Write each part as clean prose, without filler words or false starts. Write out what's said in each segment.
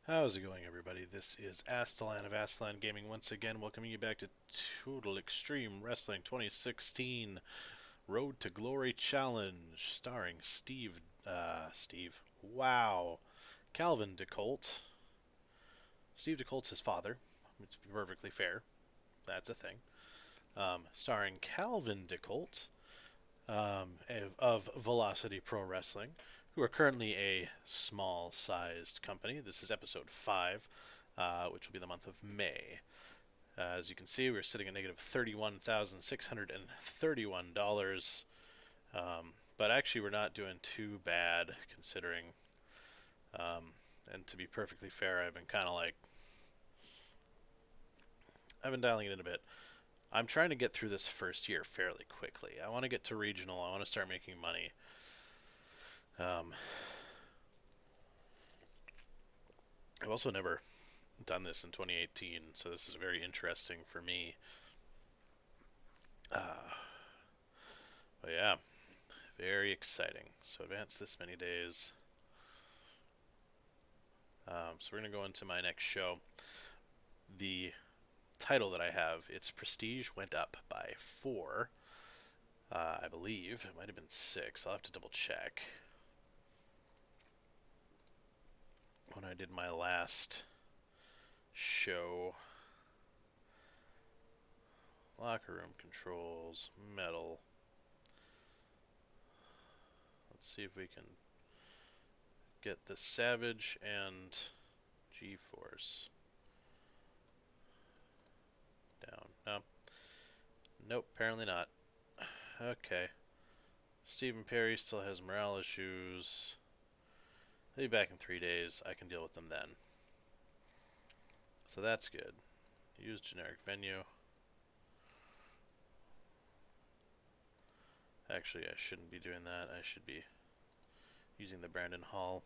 How's it going, everybody? This is Astalan of Astalan Gaming once again, welcoming you back to Total Extreme Wrestling 2016 Road to Glory Challenge, starring wow, Calvin DeColt. Steve DeColt's his father, to be perfectly fair. That's a thing. Starring Calvin DeColt, of Velocity Pro Wrestling, who are currently a small-sized company. This is episode 5, which will be the month of May. As you can see, we're sitting at negative $31,631. But actually, we're not doing too bad considering. And to be perfectly fair, I've been dialing it in a bit. I'm trying to get through this first year fairly quickly. I want to get to regional. I want to start making money. Um, I've also never done this in 2018, so this is very interesting for me. Uh, but yeah, very exciting. So advance this many days. So we're going to go into my next show. The title that I have, its prestige went up by 4. I believe. It might have been 6. I'll have to double check. When I did my last show. Locker room controls, metal. Let's see if we can get the Savage and G-Force down. No. Nope, apparently not. Okay. Stephen Perry still has morale issues. He'll be back in 3 days. I can deal with them then. So that's good. Use generic venue. Actually, I shouldn't be doing that. I should be using the Brandon Hall.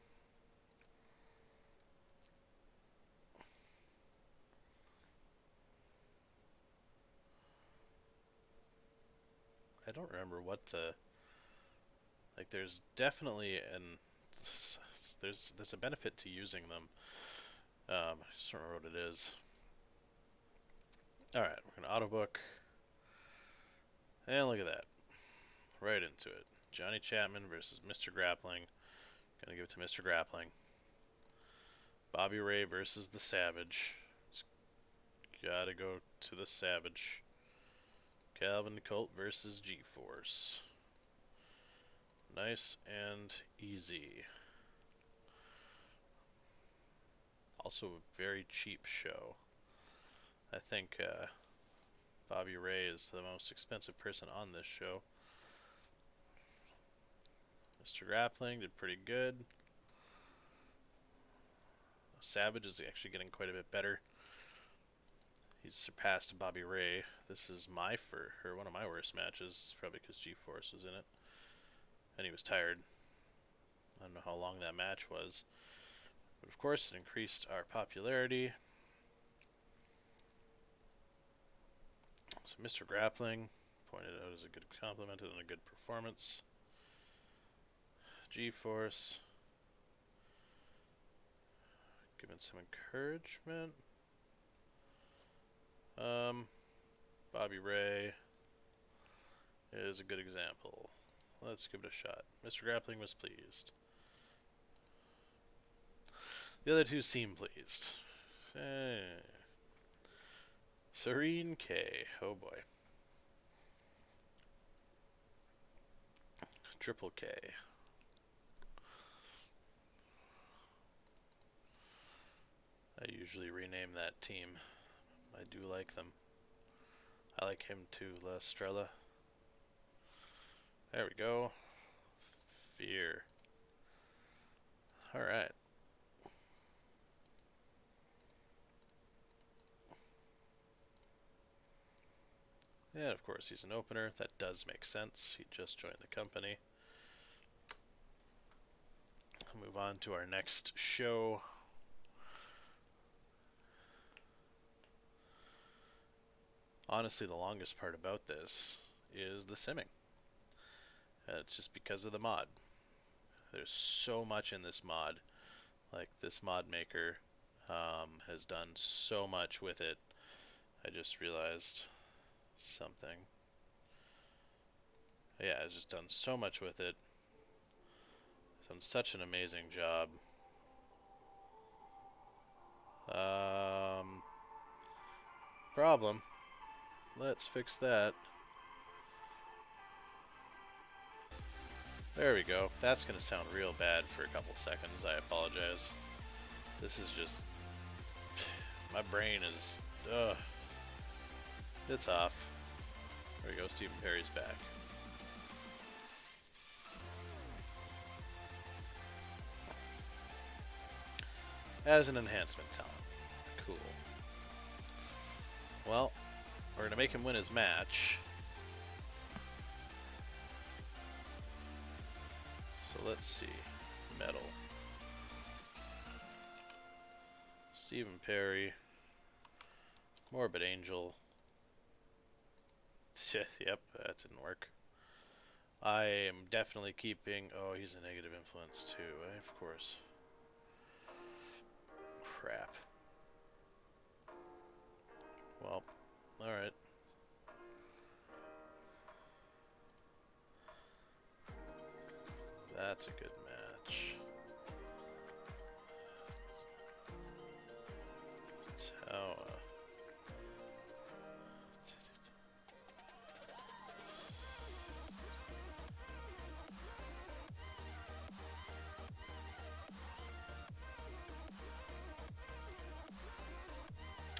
I don't remember what the... Like, there's definitely there's a benefit to using them. I just don't remember what it is. Alright, we're going to autobook. And look at that. Right into it. Johnny Chapman versus Mr. Grappling. Gonna give it to Mr. Grappling. Bobby Ray versus the Savage. It's gotta go to the Savage. Calvin Colt versus G-Force. Nice and easy. Also a very cheap show. I think Bobby Ray is the most expensive person on this show. Mr. Grappling did pretty good. Savage is actually getting quite a bit better. He's surpassed Bobby Ray. This is one of my worst matches. It's probably because G-Force was in it. And he was tired. I don't know how long that match was. But of course, it increased our popularity. So Mr. Grappling pointed out as a good compliment and a good performance. G-Force giving some encouragement. Bobby Ray is a good example. Let's give it a shot. Mr. Grappling was pleased. The other two seem pleased. Serene K. Oh boy. Triple K. I usually rename that team. I do like them. I like him too, La Estrella. There we go. Fear. Alright. And of course he's an opener. That does make sense. He just joined the company. I'll move on to our next show. Honestly, the longest part about this is the simming. It's just because of the mod. There's so much in this mod. Like this mod maker, has done so much with it. I just realized something. Yeah, it's just done so much with it. It's done such an amazing job. Problem. Let's fix that. There we go. That's gonna sound real bad for a couple seconds. I apologize. This is just... my brain is... ugh. It's off. There we go. Stephen Perry's back. As an enhancement talent. Cool. Well, we're gonna make him win his match. So let's see. Metal. Stephen Perry. Morbid Angel. Yep, that didn't work. I am definitely keeping... oh, he's a negative influence too, eh? Of course. Crap. Well, alright. That's a good match. Tower.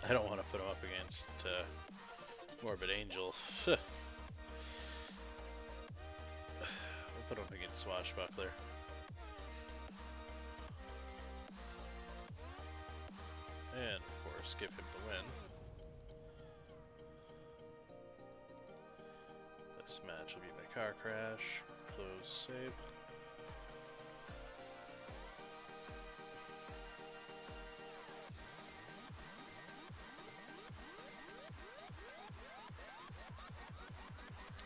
I don't want to put him up against Morbid Angel. We'll put him up against Swashbuckler. And, of course, give him the win. This match will be by car crash. Close save.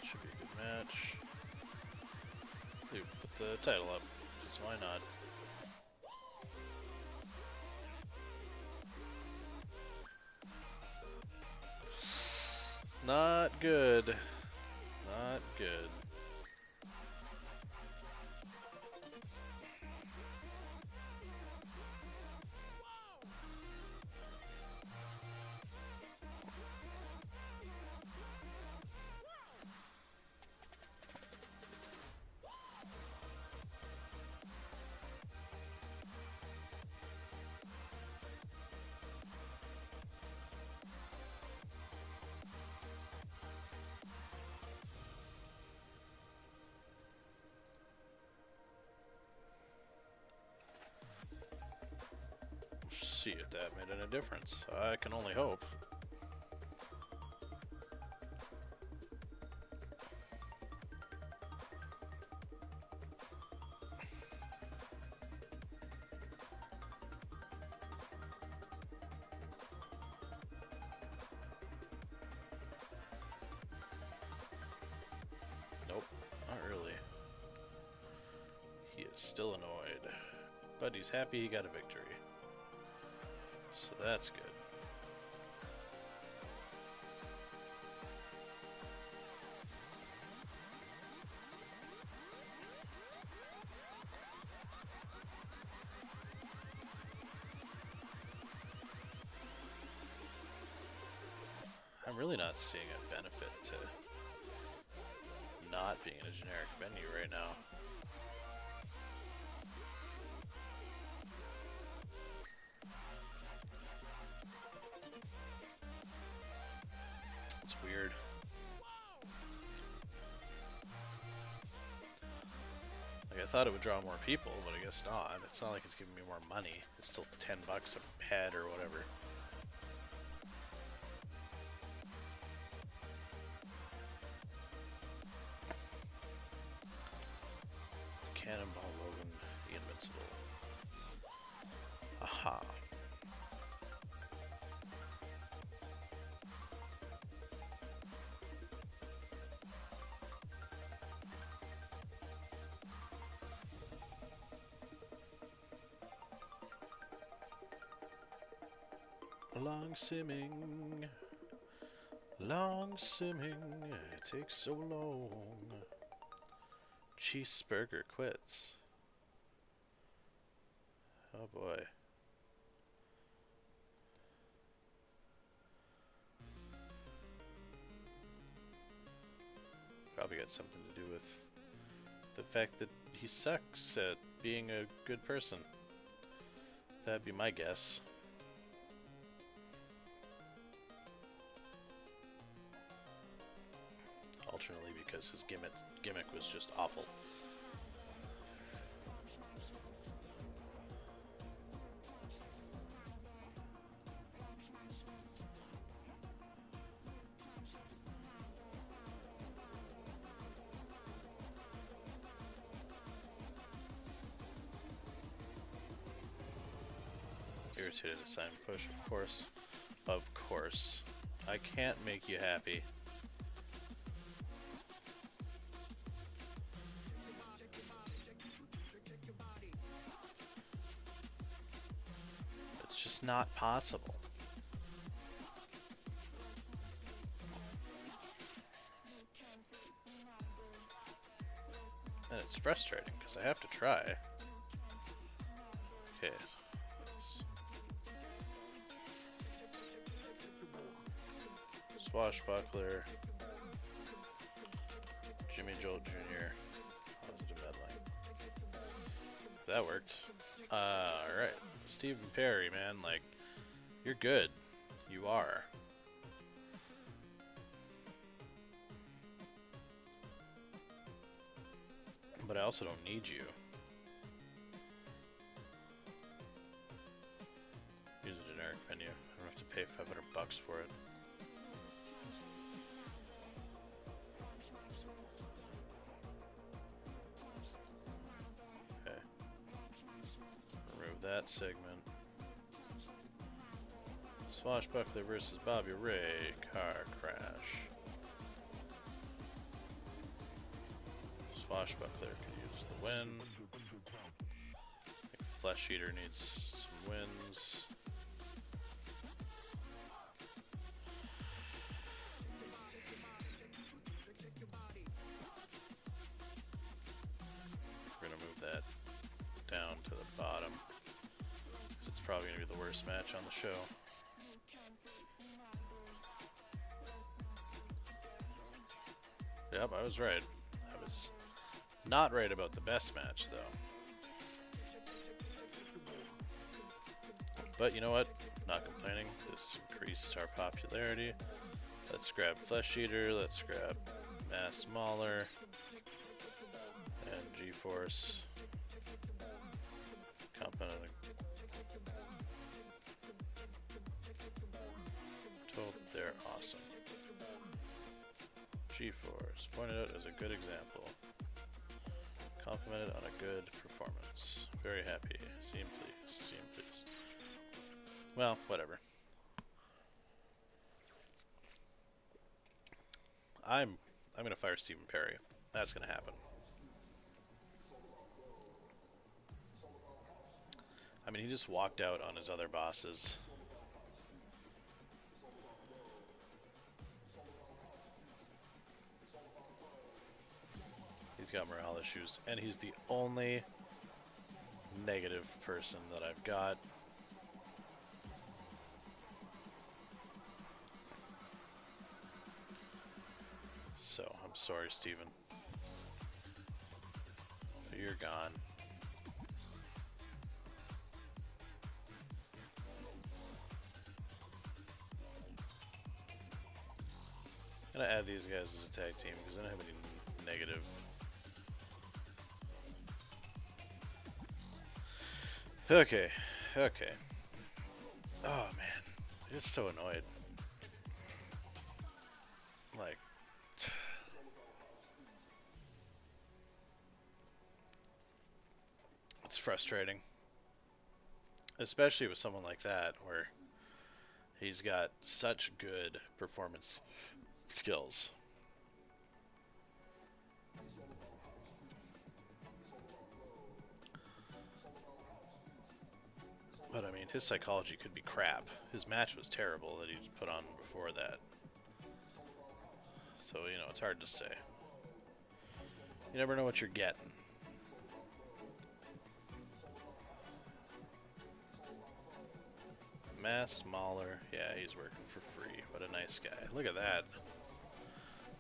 Should be a good match. Dude, put the title up, because why not? Not good. Not good. See if that made any difference. I can only hope. Nope, not really. He is still annoyed, but he's happy he got a victory. So that's good. I'm really not seeing a benefit to not being in a generic venue right now. It's weird. Like, I thought it would draw more people, but I guess not. It's not like it's giving me more money. It's still $10 a head or whatever. Cannonball Logan, the Invincible. Aha. Long simming. Long simming. It takes so long. Cheeseburger quits. Oh boy. Probably got something to do with the fact that he sucks at being a good person. That'd be my guess. Alternately because his gimmick was just awful. Irritated assign push, of course. Of course. I can't make you happy. It's just not possible. And it's frustrating because I have to try. Okay. Swashbuckler. Jimmy Jolt Jr. Positive meddling. That worked. Alright. Stephen Perry, man, like, you're good. You are. But I also don't need you. Use a generic menu. I don't have to pay $500 for it. Okay. Remove that segment. Swashbuckler versus Bobby Ray. Car crash. Swashbuckler could use the win. Flesh Eater needs some wins. We're gonna move that down to the bottom, because it's probably gonna be the worst match on the show. Yep, I was right. I was not right about the best match, though. But you know what? Not complaining. This increased our popularity. Let's grab Flesh Eater. Let's grab Mass Mauler. And G-Force. Compounding. They're awesome. G-Force. Pointed out as a good example. Complimented on a good performance. Very happy. See him please. See him please. Well, whatever. I'm gonna fire Stephen Perry. That's gonna happen. I mean, he just walked out on his other bosses. He's got morale issues, and he's the only negative person that I've got. So, I'm sorry, Steven. But you're gone. I'm gonna add these guys as a tag team because I don't have any negative. Okay, okay. Oh man, I'm just so annoyed. Like, it's frustrating. Especially with someone like that, where he's got such good performance skills. But I mean, his psychology could be crap. His match was terrible that he put on before that. So, you know, it's hard to say. You never know what you're getting. Masked Mauler. Yeah, he's working for free. What a nice guy. Look at that.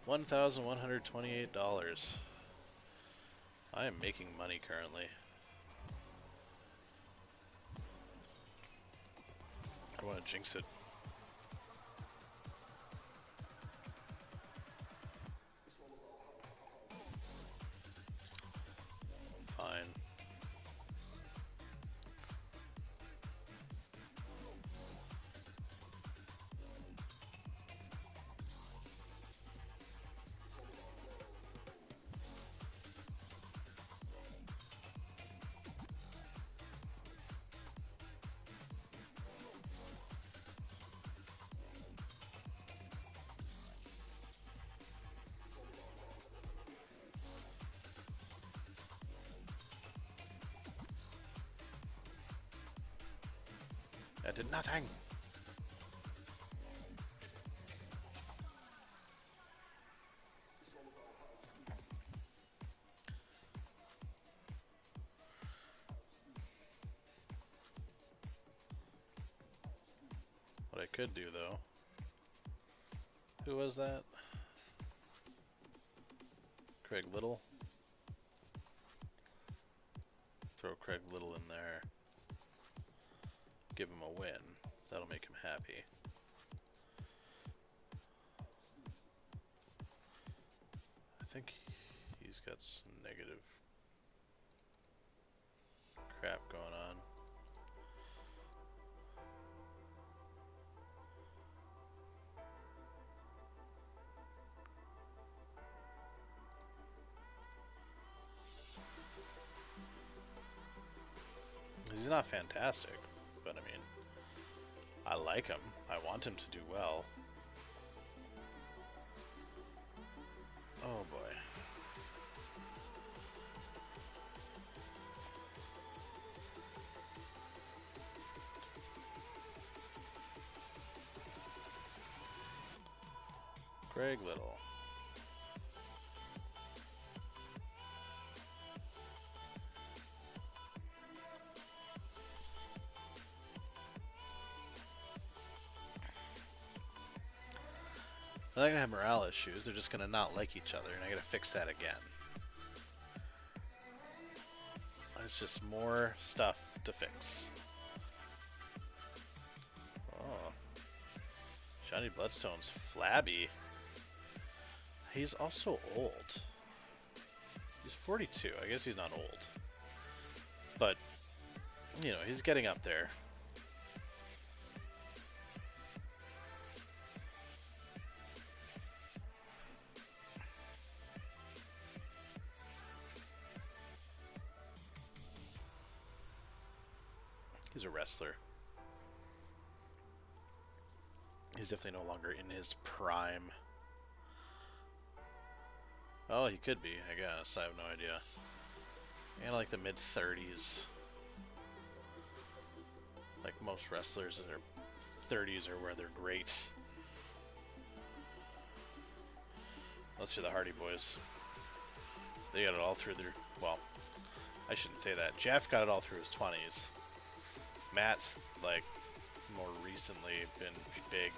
$1,128. I am making money currently. I want to jinx it. Fine. That did nothing. What I could do, though... Who was that? Craig Little? Throw Craig Little in there. Give him a win. That'll make him happy. I think he's got some negative crap going on. He's not fantastic, but I mean, I like him. I want him to do well. Oh boy. Craig Little. They're not gonna have morale issues, they're just gonna not like each other, and I gotta fix that again. It's just more stuff to fix. Oh. Johnny Bloodstone's flabby. He's also old. He's 42. I guess he's not old. But, you know, he's getting up there. He's a wrestler. He's definitely no longer in his prime. Oh, he could be, I guess. I have no idea. And like the mid-30s. Like most wrestlers in their 30s are where they're great. Unless you're the Hardy Boys. They got it all through their... Well, I shouldn't say that. Jeff got it all through his 20s. Matt's, like, more recently been big.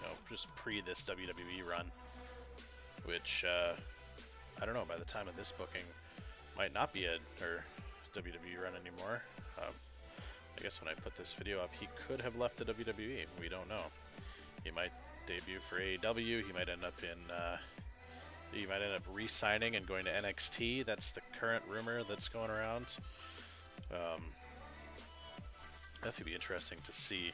You know, just pre this WWE run. Which, I don't know, by the time of this booking, might not be a WWE run anymore. I guess when I put this video up, he could have left the WWE. We don't know. He might debut for AEW. He might end up in... he might end up re-signing and going to NXT. That's the current rumor that's going around. That would be interesting to see.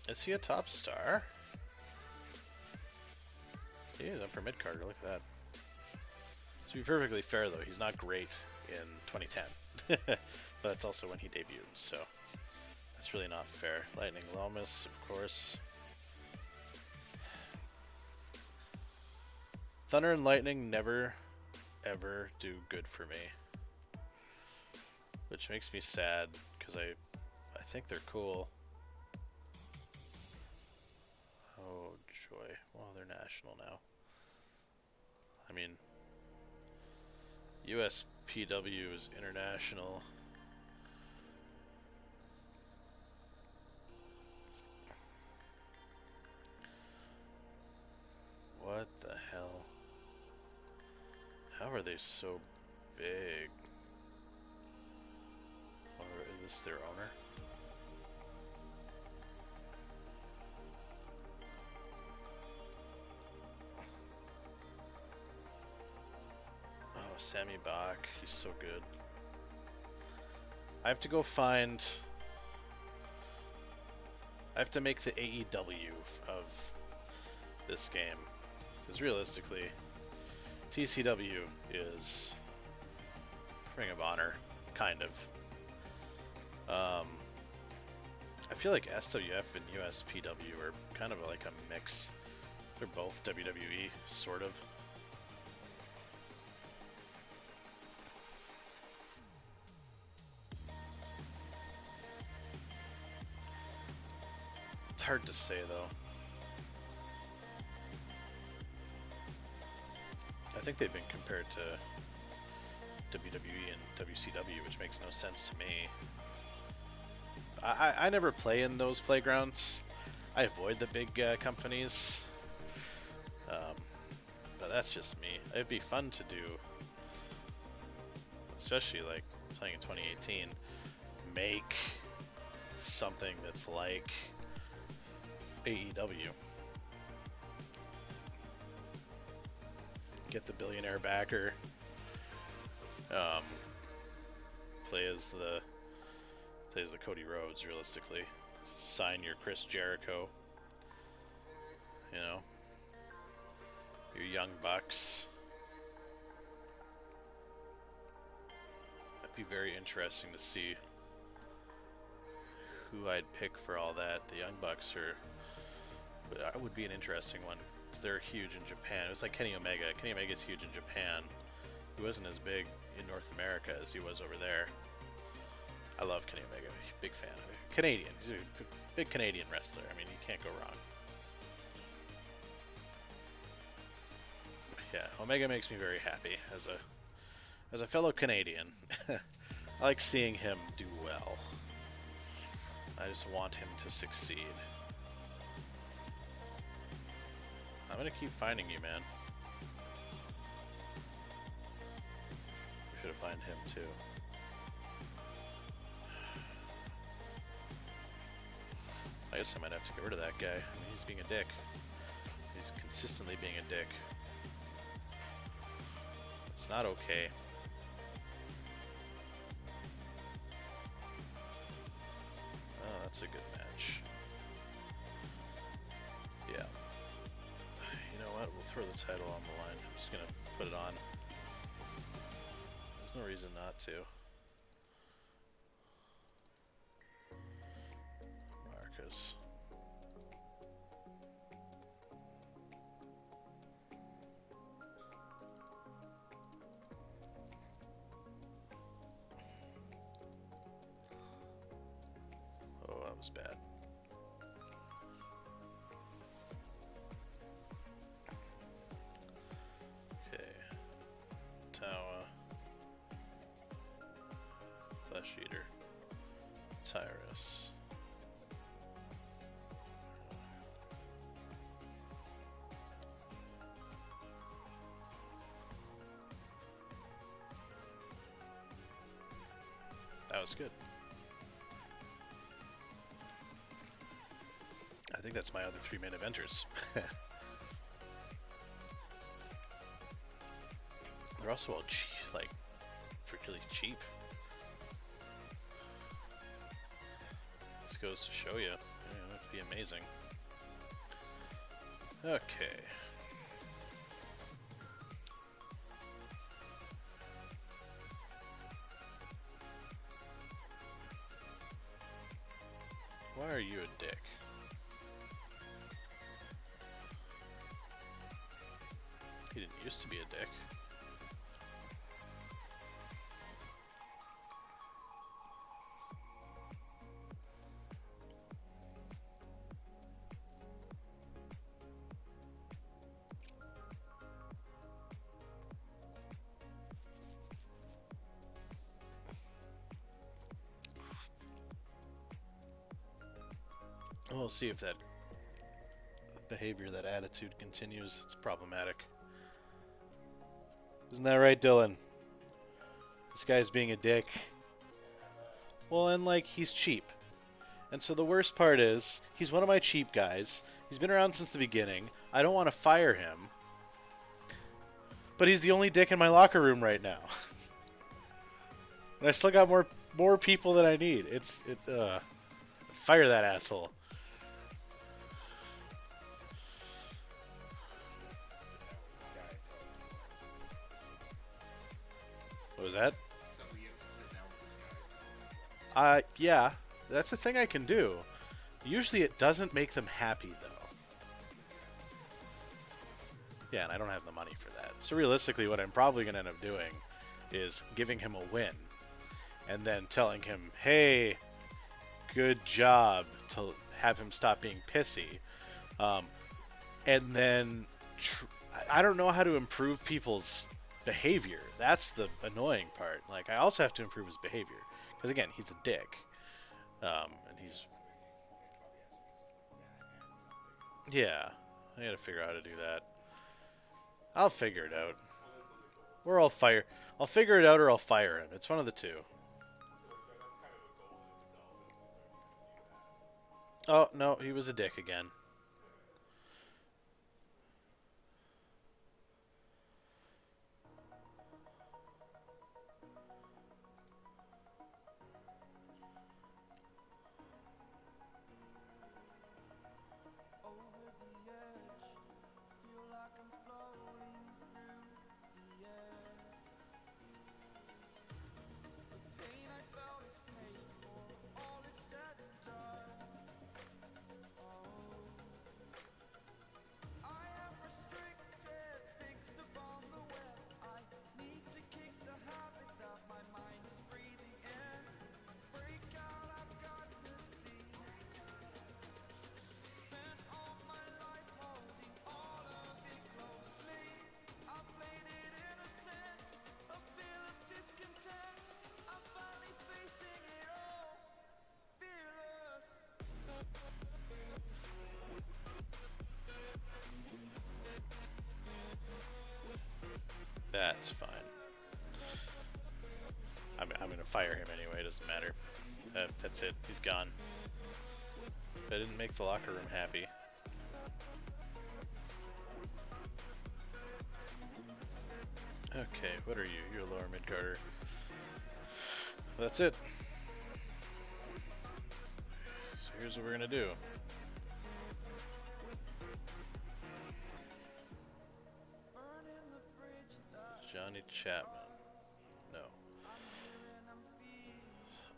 Is he a top star? He is up for mid-carder, look at that. To be perfectly fair, though, he's not great in 2010. But that's also when he debuted, so that's really not fair. Lightning Lomas, of course. Thunder and lightning never, ever do good for me. Which makes me sad, because I think they're cool. Oh, joy. Well, they're national now. I mean, USPW is international. What the hell? How are they so big? Or is this their owner? Oh, Sammy Bach. He's so good. I have to go find... I have to make the AEW of this game. Because realistically, TCW is Ring of Honor, kind of. I feel like SWF and USPW are kind of like a mix. They're both WWE, sort of. It's hard to say, though. I think they've been compared to WWE and WCW, which makes no sense to me. I never play in those playgrounds. I avoid the big companies. But that's just me. It'd be fun to do, especially like playing in 2018, make something that's like AEW. Get the billionaire backer. Play as the Cody Rhodes, realistically. Sign your Chris Jericho. You know, your Young Bucks. It'd be very interesting to see who I'd pick for all that. The Young Bucks would be an interesting one. Because they're huge in Japan. It was like Kenny Omega. Kenny Omega's huge in Japan. He wasn't as big in North America as he was over there. I love Kenny Omega. Big fan. Canadian. He's a big Canadian wrestler. I mean, you can't go wrong. Yeah, Omega makes me very happy as a fellow Canadian. I like seeing him do well. I just want him to succeed. I'm gonna keep finding you, man. We should have found him too. I guess I might have to get rid of that guy. I mean, he's being a dick. He's consistently being a dick. It's not okay. Oh, that's a good match. Yeah. You know what? We'll throw the title on the line. I'm just gonna put it on. There's no reason not to. Marcus. Oh, that was bad. Okay. Tawa. Flesh Eater. Tyrus. That was good. I think that's my other 3 main eventers. They're also all like really cheap. This goes to show you, it'd be amazing. Okay. Why are you a dick? He didn't used to be a dick. We'll see if that behavior, that attitude continues. It's problematic. Isn't that right, Dylan? This guy's being a dick. Well, and like, he's cheap. And so the worst part is, he's one of my cheap guys. He's been around since the beginning. I don't want to fire him. But he's the only dick in my locker room right now. And I still got more people than I need. Fire that asshole. What was that? Yeah. That's a thing I can do. Usually it doesn't make them happy, though. Yeah, and I don't have the money for that. So realistically, what I'm probably going to end up doing is giving him a win. And then telling him, hey, good job, to have him stop being pissy. And then I don't know how to improve people's behavior. That's the annoying part. Like, I also have to improve his behavior. Because, again, he's a dick. And he's... Yeah, I gotta figure out how to do that. I'll figure it out. Or I'll figure it out or I'll fire him. It's one of the two. Oh, no, he was a dick again. That's fine. I'm going to fire him anyway. It doesn't matter. That's it. He's gone. I didn't make the locker room happy. Okay, what are you? You're a lower mid-carder. That's it. So here's what we're going to do. Johnny Chapman. No.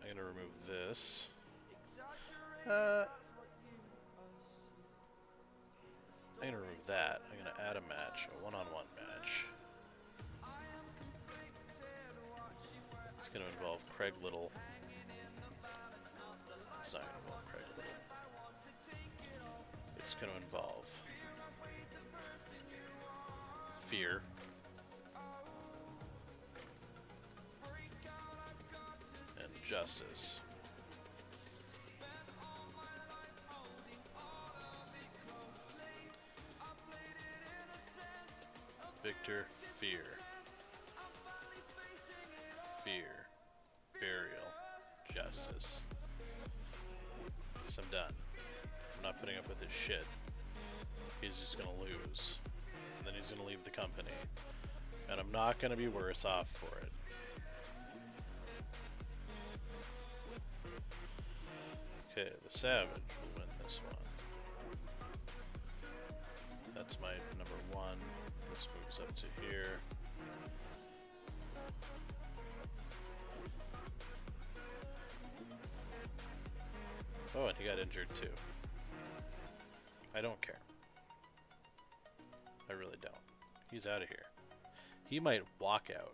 I'm going to remove this. I'm going to remove that. I'm going to add a match, a one-on-one match. It's going to involve Craig Little. It's not going to involve Craig Little. It's going to involve Fear. And Justice. Victor, Fear. Fear. Burial. Justice. So I'm done. I'm not putting up with his shit. He's just gonna lose. And then he's gonna leave the company. And I'm not gonna be worse off for it. Okay, the Savage will win this one. That's my number one. This moves up to here. Oh, and he got injured too. I don't care. I really don't. He's out of here. He might walk out.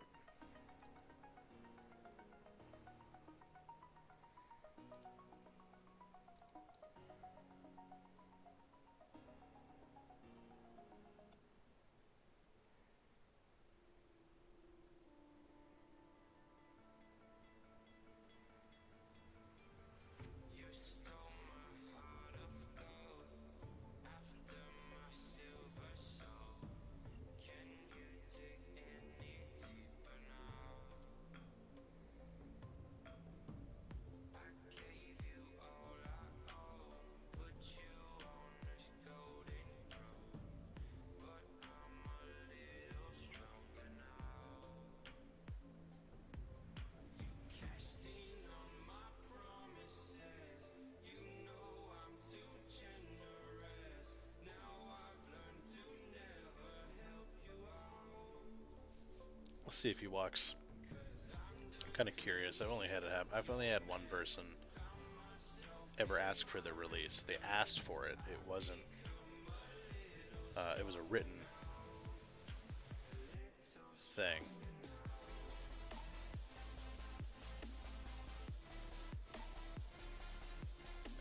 Let's see if he walks. I'm kind of curious. I've only had one person ever ask for the release. They asked for it. It wasn't. It was a written thing.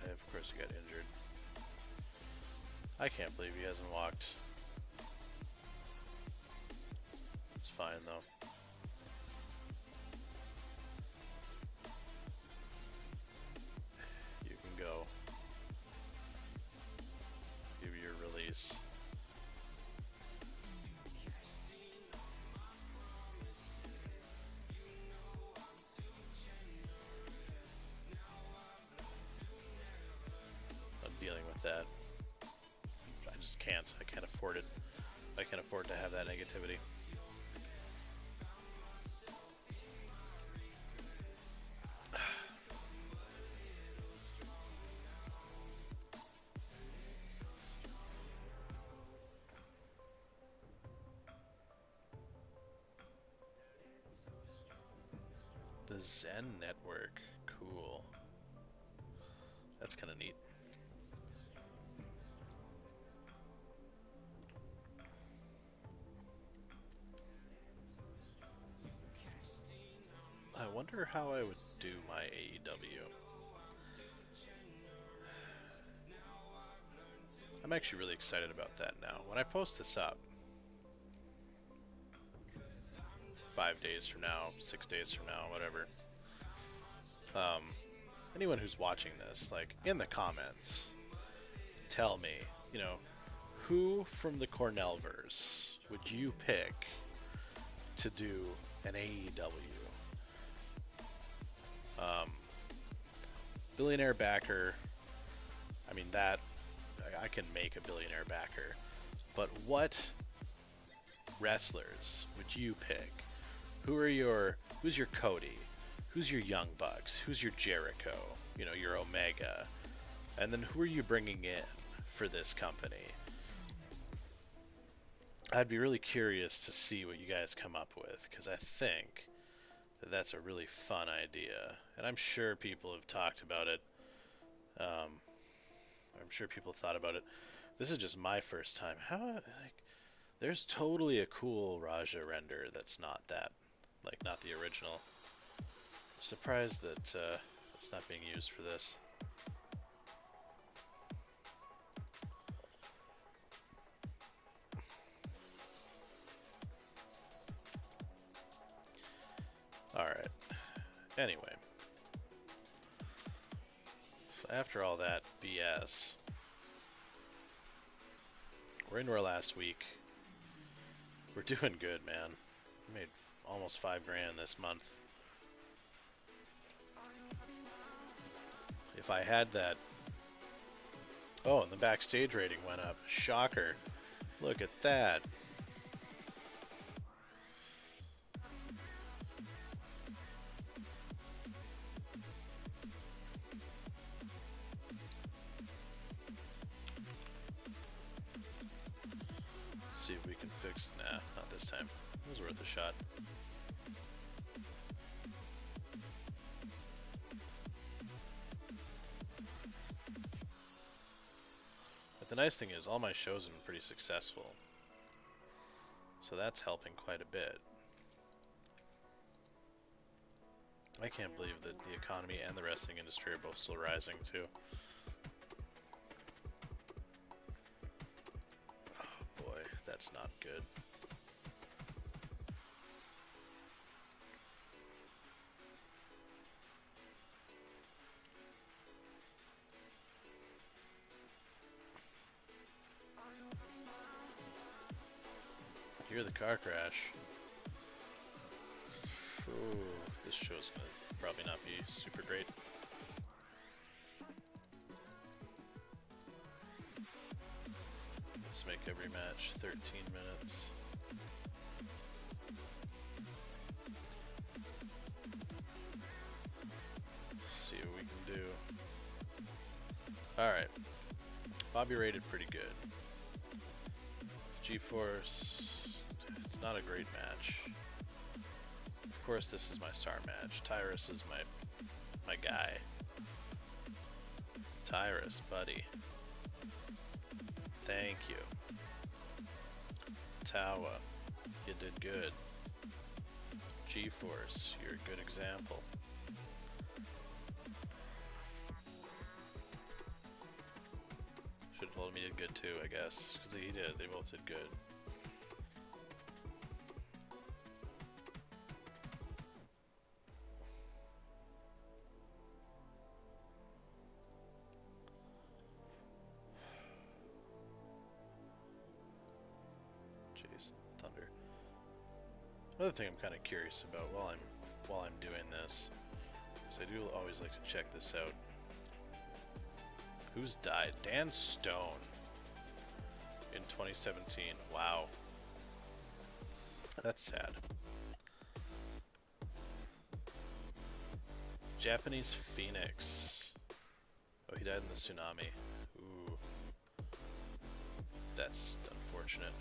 And of course, he got injured. I can't believe he hasn't walked. It's fine though. You can go. Give your release. I'm dealing with that. I just can't. I can't afford it. I can't afford to have that negativity. The Zen Network. Cool. That's kind of neat. I wonder how I would do my AEW. I'm actually really excited about that now. When I post this up, 5 days from now, 6 days from now, whatever, anyone who's watching this, like, in the comments, tell me, you know, who from the Cornellverse would you pick to do an AEW? Billionaire backer. I mean, that I can make a billionaire backer, but what wrestlers would you pick? Who's your Cody? Who's your Young Bucks? Who's your Jericho? You know, your Omega. And then who are you bringing in for this company? I'd be really curious to see what you guys come up with, because I think that that's a really fun idea. And I'm sure people have talked about it. I'm sure people thought about it. This is just my first time. There's totally a cool Raja render that's not that. Like, not the original. Surprised that it's not being used for this. Alright. Anyway. So after all that BS, we're into our last week. We're doing good, man. We made almost $5 grand this month. If I had that... Oh, and the backstage rating went up. Shocker. Look at that. Let's see if we can fix... Nah, not this time. It was worth a shot. But the nice thing is, all my shows have been pretty successful. So that's helping quite a bit. I can't believe that the economy and the wrestling industry are both still rising too. Oh boy, that's not good. Hear the car crash. Ooh, this show's gonna probably not be super great. Let's make every match 13 minutes. Let's see what we can do. Alright. Bobby rated pretty good. G-Force, it's not a great match. Of course this is my star match. Tyrus is my guy. Tyrus, buddy. Thank you. Tawa, you did good. G-Force, you're a good example. Should have told him he did good too, I guess, because he did. They both did good. Jason Thunder. Another thing I'm kind of curious about while I'm doing this is I do always like to check this out. Who's died? Dan Stone in 2017. Wow. That's sad. Japanese Phoenix. Oh, he died in the tsunami. Ooh. That's unfortunate.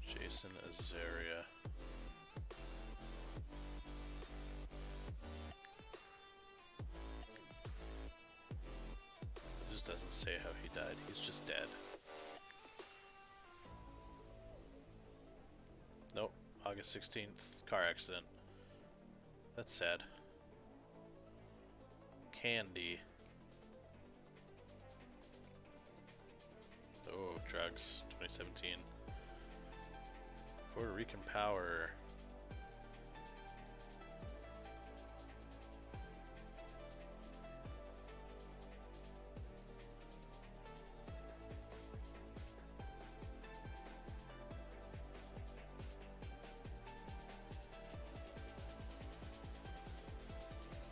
Jason Azaria. It just doesn't say how he died. He's just dead. Nope. August 16th. Car accident. That's sad. Candy. Oh, drugs. 2017. Puerto Rican Power.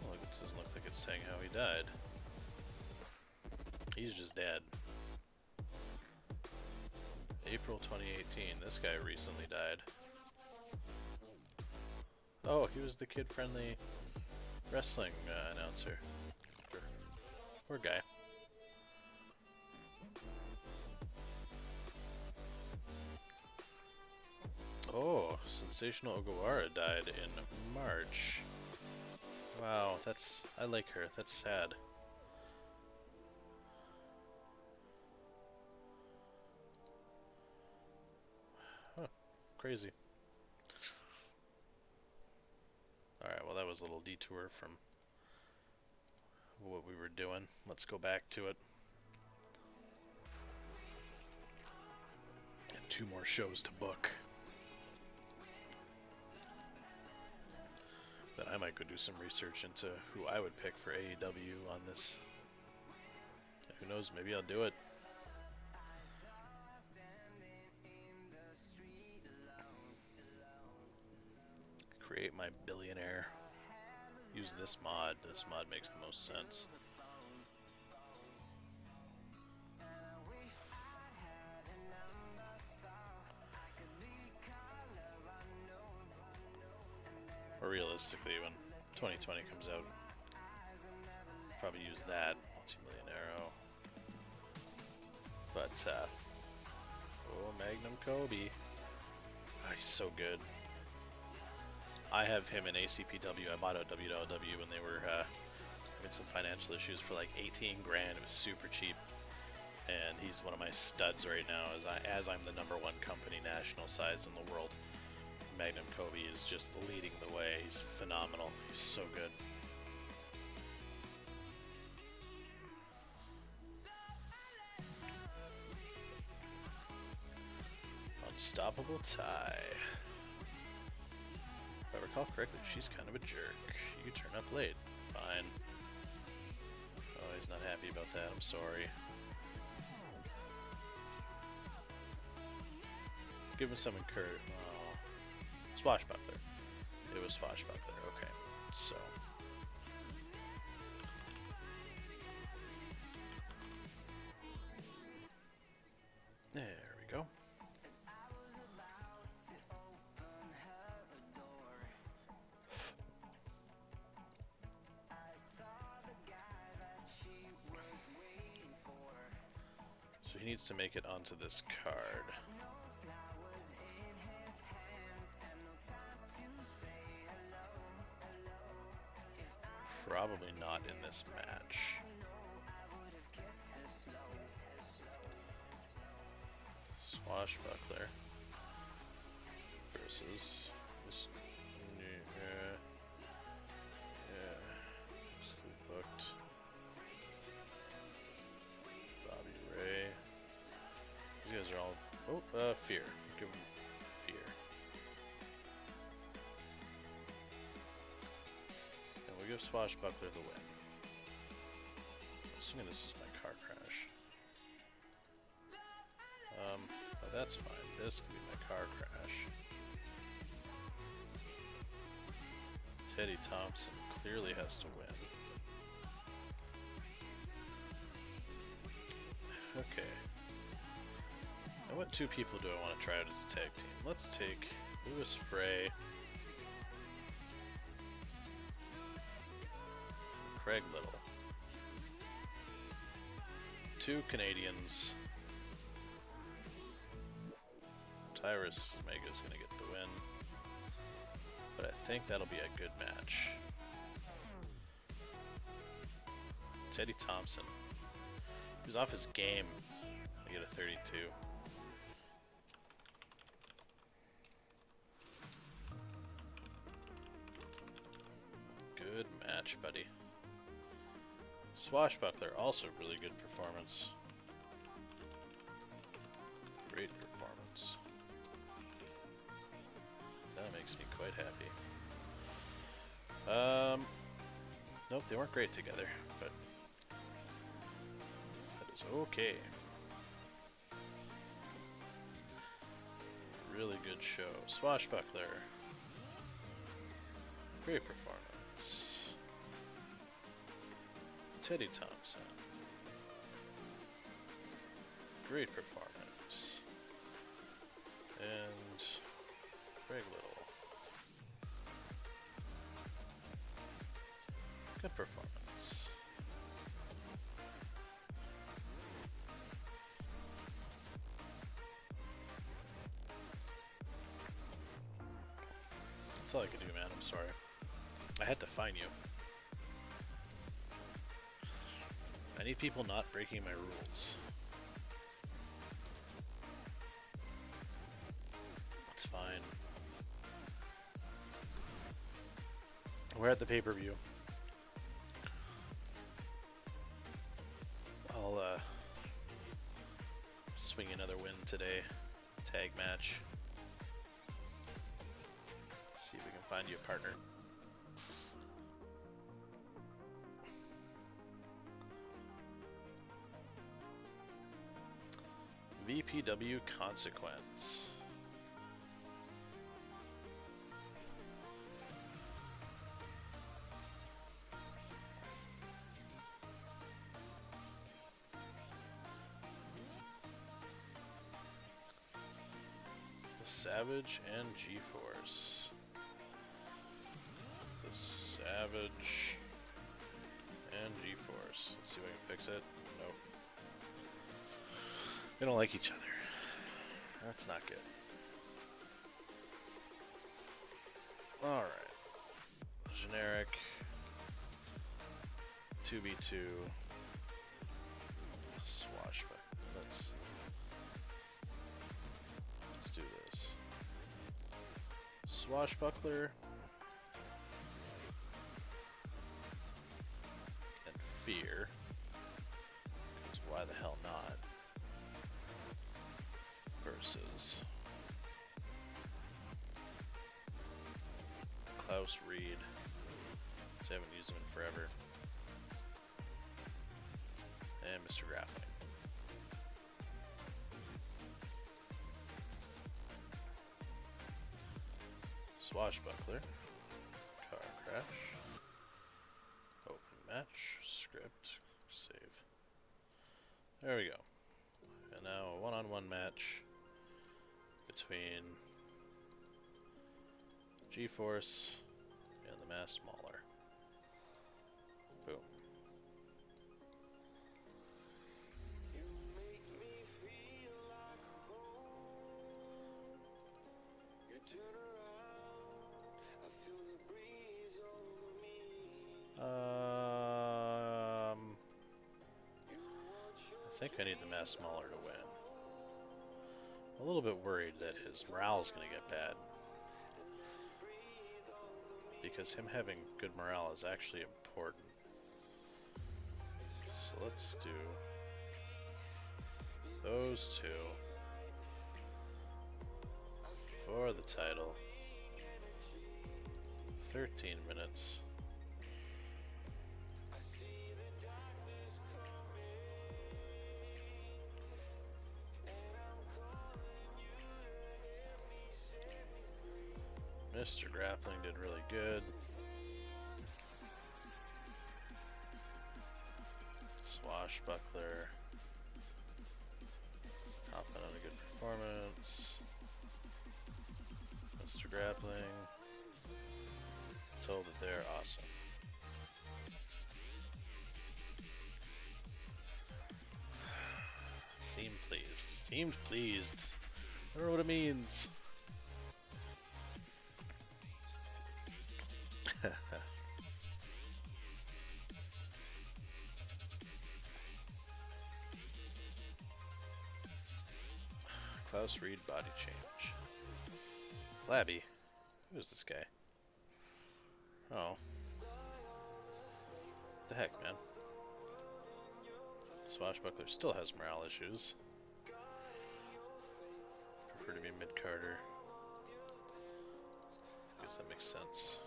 Well, it doesn't look like it's saying how he died. He's just dead. April 2018. This guy recently died. Oh, he was the kid-friendly wrestling announcer. Poor guy. Oh, Sensational Ogawara died in March. Wow, I like her. That's sad. Huh, crazy. Alright, well that was a little detour from what we were doing. Let's go back to it. And 2 more shows to book. Then I might go do some research into who I would pick for AEW on this. Who knows, maybe I'll do it. Create my billionaire. Use this mod. This mod makes the most sense. Or realistically, when 2020 comes out, probably use that. Multi-million arrow. But, oh, Magnum Kobe. Oh, he's so good. I have him in ACPW. I bought out WLW when they were having some financial issues for like 18 grand. It was super cheap. and he's one of my studs right now. As I'm the #1 company national size in the world, Magnum Kobe is just leading the way. He's phenomenal. He's so good. Unstoppable Ty. If I recall correctly, she's kind of a jerk. You turn up late. Fine. Oh, he's not happy about that. I'm sorry. Give him some encouragement. Oh. Swashbuckler. It was Swashbuckler. Okay. So. There we go. So he needs to make it onto this card. Probably not in this match. Swashbuckler versus this booked Bobby Ray. These guys are all Fear. Give him Fear. And we'll give Swashbuckler the win. Assuming this is my car crash. But that's fine. This could be my car crash. Teddy Thompson clearly has to win. Okay. Now what two people do I want to try out as a tag team? Let's take Lewis Frey, Craig Little. Two Canadians. Tyrus Mega's gonna get the win. But I think that'll be a good match. Teddy Thompson. He was off his game. I get a 32. Good match, buddy. Swashbuckler, also really good performance. Great performance. That makes me quite happy. Nope, they weren't great together, but that is okay. Really good show. Swashbuckler. Great performance. Teddy Thompson. Great performance. And Craig Little. Good performance. That's all I could do, man. I'm sorry. I had to find you. I need people not breaking my rules. That's fine. We're at the pay-per-view. I'll swing another win today. Tag match. See if we can find you a partner. VPW Consequence. The Savage and G-Force. The Savage and G-Force. Let's see if I can fix it. Nope. They don't like each other. That's not good. Alright. Generic. 2v2. Swashbuckler. Swashbuckler. And Fear. Because why the hell not? Versus Klaus Reed. I haven't used him in forever. And Mr. Grappling. Swashbuckler. Car Crash. Open match. Script. Save. There we go. And now a one-on-one match between G-Force and the Masked Mauler. Boom. I think I need the Masked Mauler to win. I'm a little bit worried that his morale is going to get bad. Because him having good morale is actually important. So let's do those two for the title. 13 minutes. Mr. Grappling did really good. Swashbuckler. Hopping on a good performance. Mr. Grappling. Told that they're awesome. Seemed pleased. Seemed pleased. I don't know what it means. Klaus Reed body change. Flabby. Who is this guy? Oh. The heck, man. Swashbuckler still has morale issues. Prefer to be mid-carder. Guess that makes sense.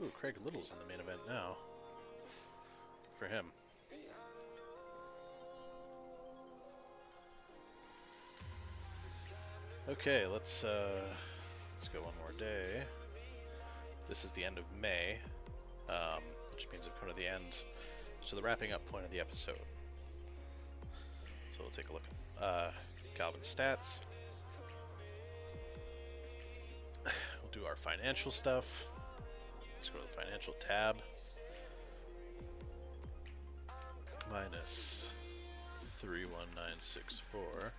Ooh, Craig Little's in the main event now. Good for him. Okay, let's go one more day. This is the end of May, which means I've come to the end, to the wrapping up point of the episode. So we'll take a look at Calvin's stats. We'll do our financial stuff. Let's go to the financial tab. Minus 31964.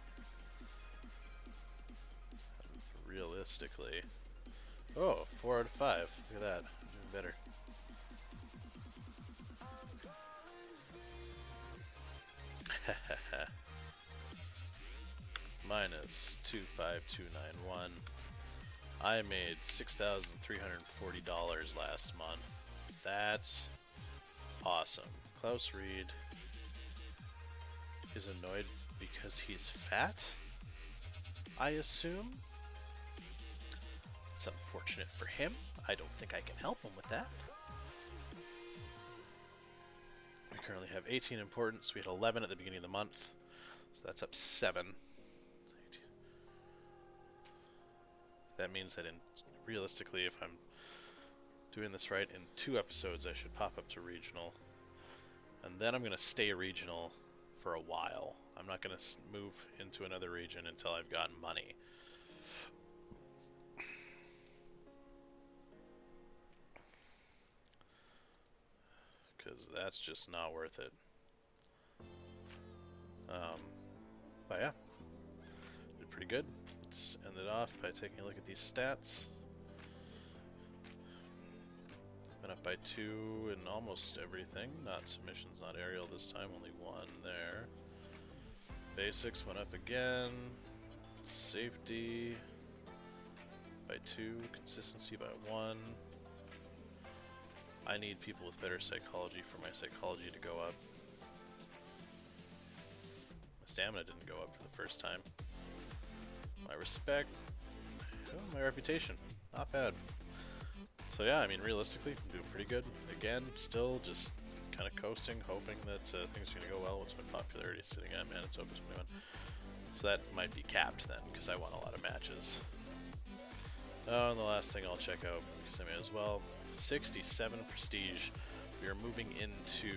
Realistically. Oh, 4 out of 5. Look at that. Even better. Minus 25291. I made $6,340 last month. That's awesome. Klaus Reed is annoyed because he's fat, I assume. It's unfortunate for him. I don't think I can help him with that. We currently have 18 importance. We had 11 at the beginning of the month, so that's up 7. That means that realistically, if I'm doing this right, in 2 episodes I should pop up to regional. And then I'm going to stay regional for a while. I'm not going to move into another region until I've gotten money. Because that's just not worth it. But yeah, did pretty good. Let's end it off by taking a look at these stats. Went up by 2 in almost everything. Not submissions, not aerial this time, only 1 there. Basics went up again. Safety by 2. Consistency by 1. I need people with better psychology for my psychology to go up. My stamina didn't go up for the first time. My respect. Oh, my reputation. Not bad. So yeah, I mean, realistically, I'm doing pretty good. Again, still just kind of coasting, hoping that things are going to go well. What's my popularity sitting at? Man, it's over 21. So that might be capped then, because I won a lot of matches. Oh, and the last thing I'll check out, because I may as well. 67 prestige. We are moving into...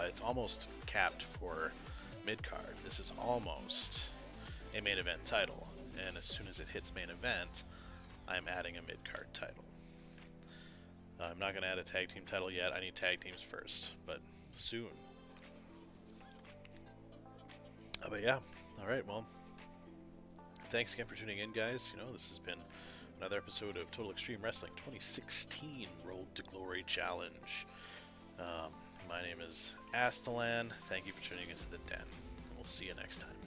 it's almost capped for mid-card. This is almost a main event title. And as soon as it hits main event, I'm adding a mid-card title. I'm not going to add a tag team title yet. I need tag teams first, but soon. But yeah, alright, well, thanks again for tuning in, guys. You know, this has been another episode of Total Extreme Wrestling 2016 Road to Glory Challenge. My name is Astalan. Thank you for tuning into the Den. We'll see you next time.